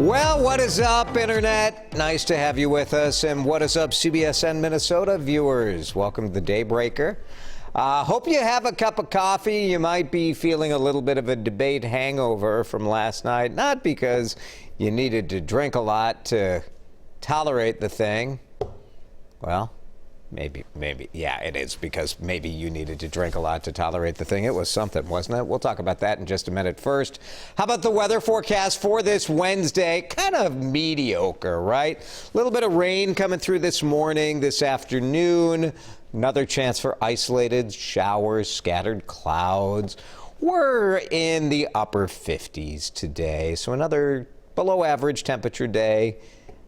Well, what is up, Internet? Nice to have you with us. And what is up, CBSN Minnesota viewers? Welcome to the Daybreaker. Hope you have a cup of coffee. You might be feeling a little bit of a debate hangover from last night. Not because you needed to drink a lot to tolerate the thing. Well, maybe, yeah, it is because maybe you needed to drink a lot to tolerate the thing. It was something, wasn't it? We'll talk about that in just a minute. First, how about the weather forecast for this Wednesday? Kind of mediocre, right? A little bit of rain coming through this morning, this afternoon. Another chance for isolated showers, scattered clouds. We're in the upper 50s today, so another below average temperature day.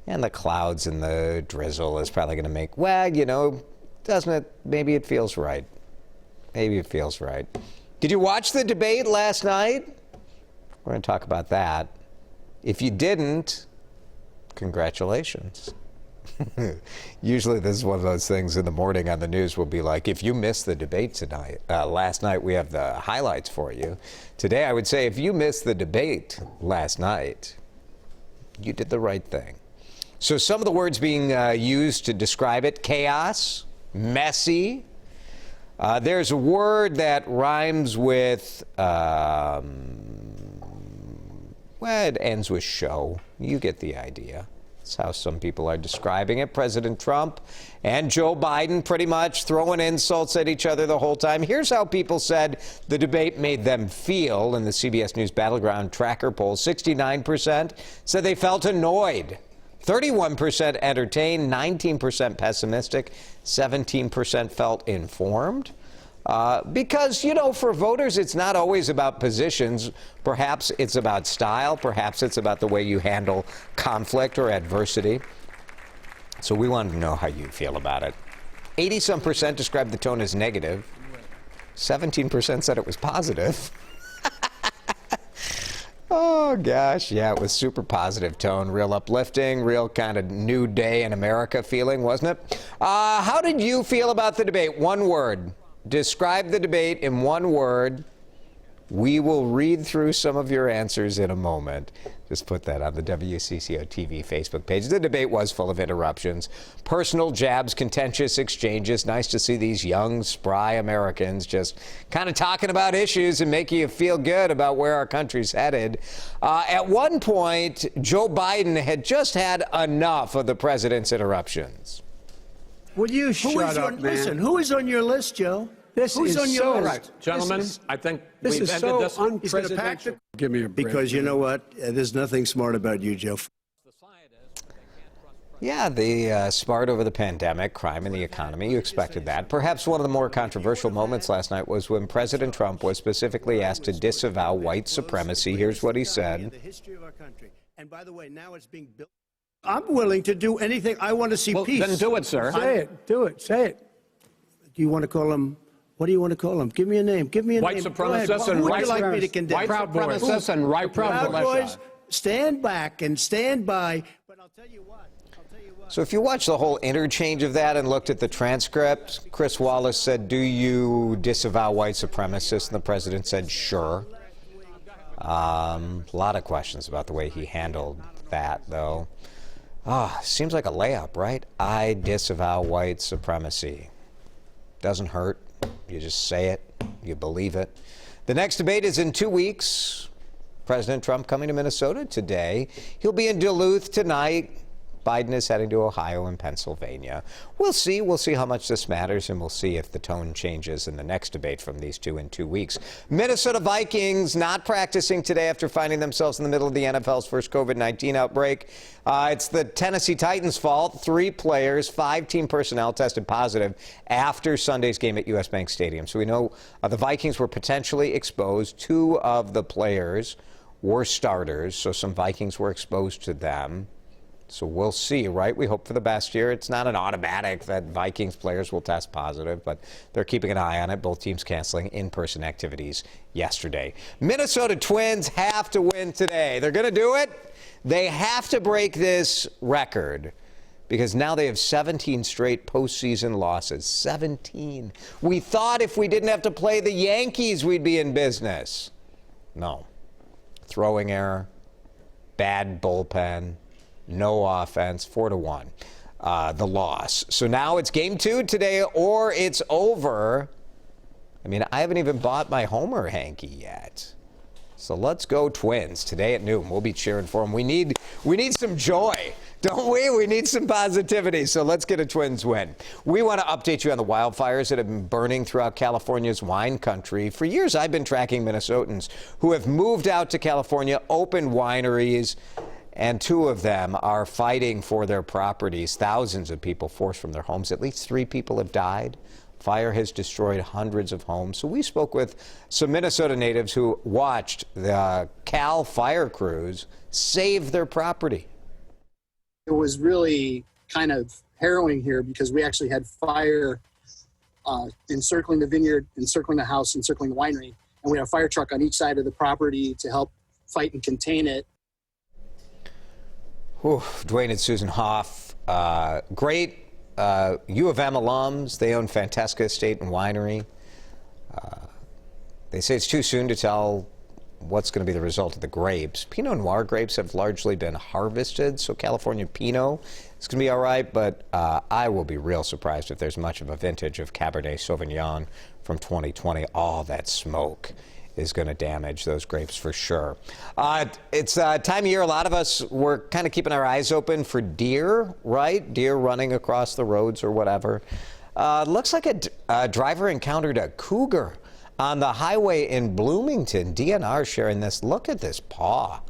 And the clouds and the drizzle is probably going to make, well, you know, doesn't it? Maybe it feels right. Maybe it feels right. Did you watch the debate last night? We're going to talk about that. If you didn't, congratulations. Usually this is one of those things in the morning on the news will be like, if you missed the debate tonight, last night we have the highlights for you. Today I would say if you missed the debate last night, you did the right thing. So some of the words being used to describe it: chaos, messy. There's a word that rhymes with, well, it ends with show. You get the idea. That's how some people are describing it. President Trump and Joe Biden pretty much throwing insults at each other the whole time. Here's how people said the debate made them feel in the CBS News Battleground Tracker poll. 69% said they felt annoyed. 31% entertained, 19% pessimistic, 17% felt informed. Because, you know, for voters, it's not always about positions. Perhaps it's about style. Perhaps it's about the way you handle conflict or adversity. So we wanted to know how you feel about it. 80-some% described the tone as negative. 17% said it was positive. Oh, gosh. Yeah, it was super positive tone, real uplifting, real kind of new day in America feeling, wasn't it? How did you feel about the debate? One word. Describe the debate in one word. We will read through some of your answers in a moment. Just put that on the WCCO TV Facebook page. The debate was full of interruptions, personal jabs, contentious exchanges. Nice to see these young, spry Americans just kind of talking about issues and making you feel good about where our country's headed. At one point, Joe Biden had just had enough of the president's interruptions. Will you shut up, man? Listen, who is on your list, Joe? Who's on your list? Right. Gentlemen, I think this we've is ended so this. unprecedented. Give me a break. Because you know what? There's nothing smart about you, Joe. Yeah, the smart over the pandemic, crime and the economy. You expected that. Perhaps one of the more controversial moments last night was when President Trump was specifically asked to disavow white supremacy. Here's what he said. The history of our country. And by the way, now it's being built. I'm willing to do anything. I want to see peace. Then do it, sir. Say it. Do it. Say it. Do you want to call him? What do you want to call him? Give me a name. Give me a White name. supremacists and Who would white you like me to condemn? White supremacists and right Proud militia. Boys, stand back and stand by. But I'll tell you what. So if you watched the whole interchange of that and looked at the transcript, Chris Wallace said, do you disavow white supremacists? And the president said, sure. A lot of questions about the way he handled that, though. Seems like a layup, right? I disavow white supremacy. Doesn't hurt. You just say it. You believe it. The next debate is in 2 weeks. President Trump coming to Minnesota today. He'll be in Duluth tonight. Biden is heading to Ohio and Pennsylvania. We'll see. We'll see how much this matters, and we'll see if the tone changes in the next debate from these two in 2 weeks. Minnesota Vikings not practicing today after finding themselves in the middle of the NFL's first COVID-19 outbreak. It's the Tennessee Titans' fault. 3 players, 5 team personnel tested positive after Sunday's game at US Bank Stadium. So we know the Vikings were potentially exposed. 2 of the players were starters, so some Vikings were exposed to them. So we'll see, right? We hope for the best here. It's not an automatic that Vikings players will test positive, but they're keeping an eye on it. Both teams canceling in-person activities yesterday. Minnesota Twins have to win today. They're going to do it. They have to break this record because now they have 17 straight postseason losses. 17. We thought if we didn't have to play the Yankees, we'd be in business. No. Throwing error. bad bullpen, no offense, 4-1, the loss. So now it's game 2 today or it's over. I mean, I haven't even bought my Homer hanky yet. So let's go Twins today at noon. We'll be cheering for them. We need some joy, don't we? We need some positivity. So let's get a Twins win. We want to update you on the wildfires that have been burning throughout California's wine country. For years, I've been tracking Minnesotans who have moved out to California, opened wineries, and 2 of them are fighting for their properties. Thousands of people forced from their homes. At least 3 people have died. Fire has destroyed hundreds of homes. So we spoke with some Minnesota natives who watched the Cal fire crews save their property. It was really kind of harrowing here because we actually had fire encircling the vineyard, encircling the house, encircling the winery. And we had a fire truck on each side of the property to help fight and contain it. Whew, Dwayne and Susan Hoff, great U of M alums. They own Fantasca Estate and Winery. They say it's too soon to tell what's going to be the result of the grapes. Pinot Noir grapes have largely been harvested, so California Pinot is going to be all right, but I will be real surprised if there's much of a vintage of Cabernet Sauvignon from 2020. All that smoke is going to damage those grapes for sure. It's time of year a lot of us were kind of keeping our eyes open for deer, right? Deer running across the roads or whatever. Looks like a driver encountered a cougar on the highway in Bloomington. DNR sharing this. Look at this paw.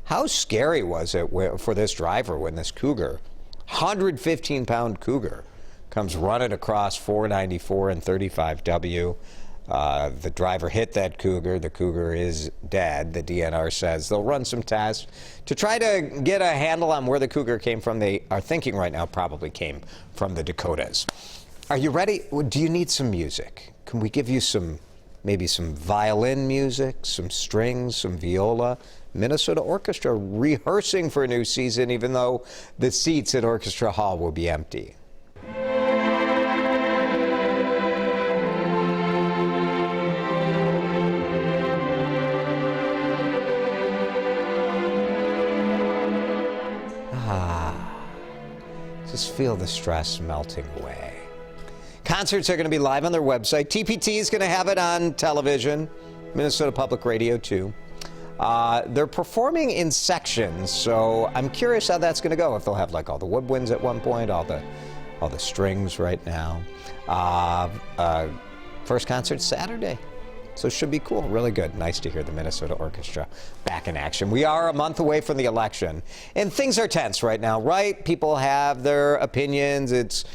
How scary was it for this driver when this cougar, 115-pound cougar, comes running across 494 and 35W? The driver hit that cougar. The cougar is dead. The DNR says they'll run some tests to try to get a handle on where the cougar came from. They are thinking right now probably came from the Dakotas. Are you ready? Do you need some music? Can we give you maybe some violin music, some strings, some viola? Minnesota Orchestra rehearsing for a new season, even though the seats at Orchestra Hall will be empty. Just feel the stress melting away. Concerts are going to be live on their website. TPT is going to have it on television. Minnesota Public Radio, too. They're performing in sections, so I'm curious how that's going to go. If they'll have like all the woodwinds at one point, all the strings right now. First concert Saturday. So it should be cool. Really good. Nice to hear the Minnesota Orchestra back in action. We are a month away from the election, and things are tense right now, right? People have their opinions. It's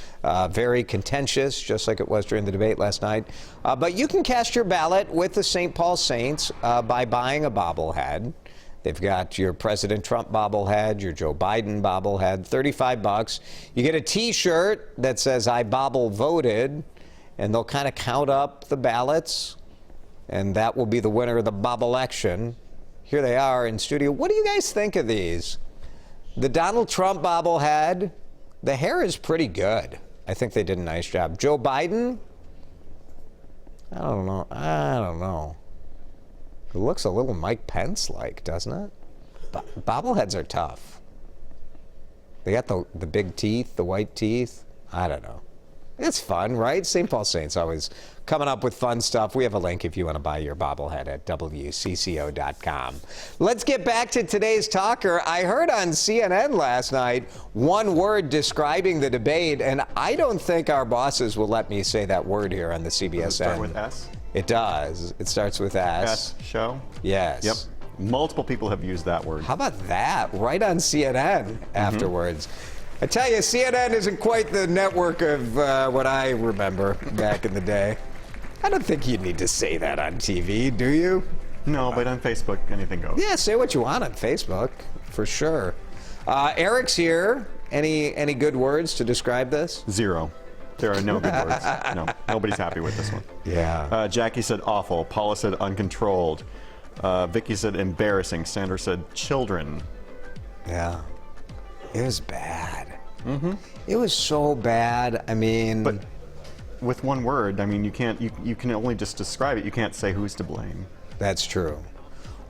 very contentious, just like it was during the debate last night. But you can cast your ballot with the St. Paul Saints by buying a bobblehead. They've got your President Trump bobblehead, your Joe Biden bobblehead, $35. You get a T-shirt that says "I bobble voted," and they'll kind of count up the ballots. And that will be the winner of the bob-election. Here they are in studio. What do you guys think of these? The Donald Trump bobblehead, the hair is pretty good. I think they did a nice job. Joe Biden, I don't know. It looks a little Mike Pence-like, doesn't it? Bobbleheads are tough. They got the big teeth, the white teeth. I don't know. It's fun, right? St. Paul Saints always coming up with fun stuff. We have a link if you want to buy your bobblehead at WCCO.com. Let's get back to today's talker. I heard on CNN last night one word describing the debate, and I don't think our bosses will let me say that word here on the CBSN. Does it start with S? It does. It starts with S. S, show? Yes. Yep. Multiple people have used that word. How about that? Right on CNN afterwards. I tell you, CNN isn't quite the network of what I remember back in the day. I don't think you need to say that on TV, do you? No, but on Facebook, anything goes. Yeah, say what you want on Facebook, for sure. Eric's here. Any good words to describe this? Zero. There are no good words. No, nobody's happy with this one. Yeah. Jackie said awful. Paula said uncontrolled. Vicky said embarrassing. Sandra said children. Yeah. It was bad. It was so bad. I mean, but with one word, I mean, you can only just describe it. You can't say who's to blame. That's true.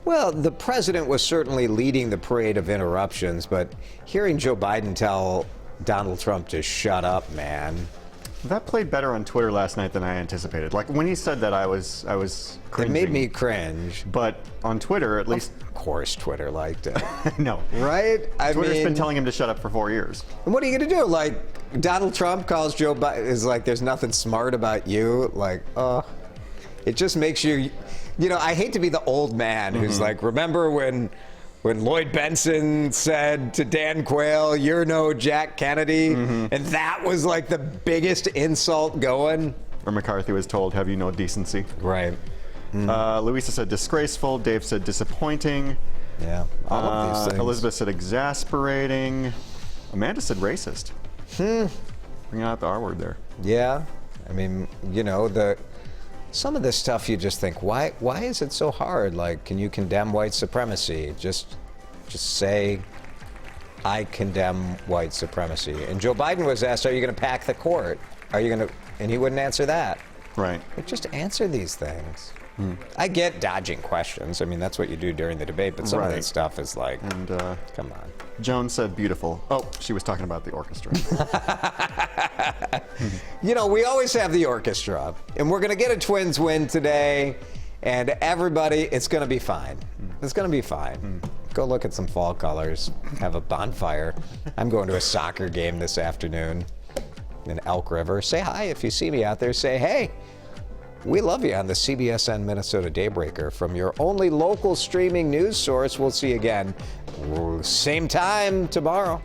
Well, the president was certainly leading the parade of interruptions, but hearing Joe Biden tell Donald Trump to shut up, man. That played better on Twitter last night than I anticipated. Like when he said that, I was cringing. It made me cringe. But on Twitter, at least, Of course, Twitter liked it. no. Right? Twitter's been telling him to shut up for 4 years. And what are you going to do? Like, Donald Trump calls Joe Biden, is like, there's nothing smart about you. Like, it just makes you, you know, I hate to be the old man who's like, remember when Lloyd Benson said to Dan Quayle, you're no Jack Kennedy? And that was like the biggest insult going. Or McCarthy was told, have you no decency? Right. Louisa said disgraceful. Dave said disappointing. Yeah, all of these things. Elizabeth said exasperating. Amanda said racist. Bringing out the R word there. Yeah, I mean, you know, some of this stuff you just think, why is it so hard? Like, can you condemn white supremacy? Just say, I condemn white supremacy. And Joe Biden was asked, are you going to pack the court? Are you going to, and he wouldn't answer that. Right. But just answer these things. I get dodging questions. I mean, that's what you do during the debate, but some of this stuff is like, And come on. Joan said beautiful. Oh, she was talking about the orchestra. You know, we always have the orchestra, and we're going to get a Twins win today, and everybody, it's going to be fine. It's going to be fine. Go look at some fall colors, have a bonfire. I'm going to a soccer game this afternoon in Elk River. Say hi if you see me out there. Say, hey, we love you on the CBSN Minnesota Daybreaker. From your only local streaming news source, we'll see you again same time tomorrow.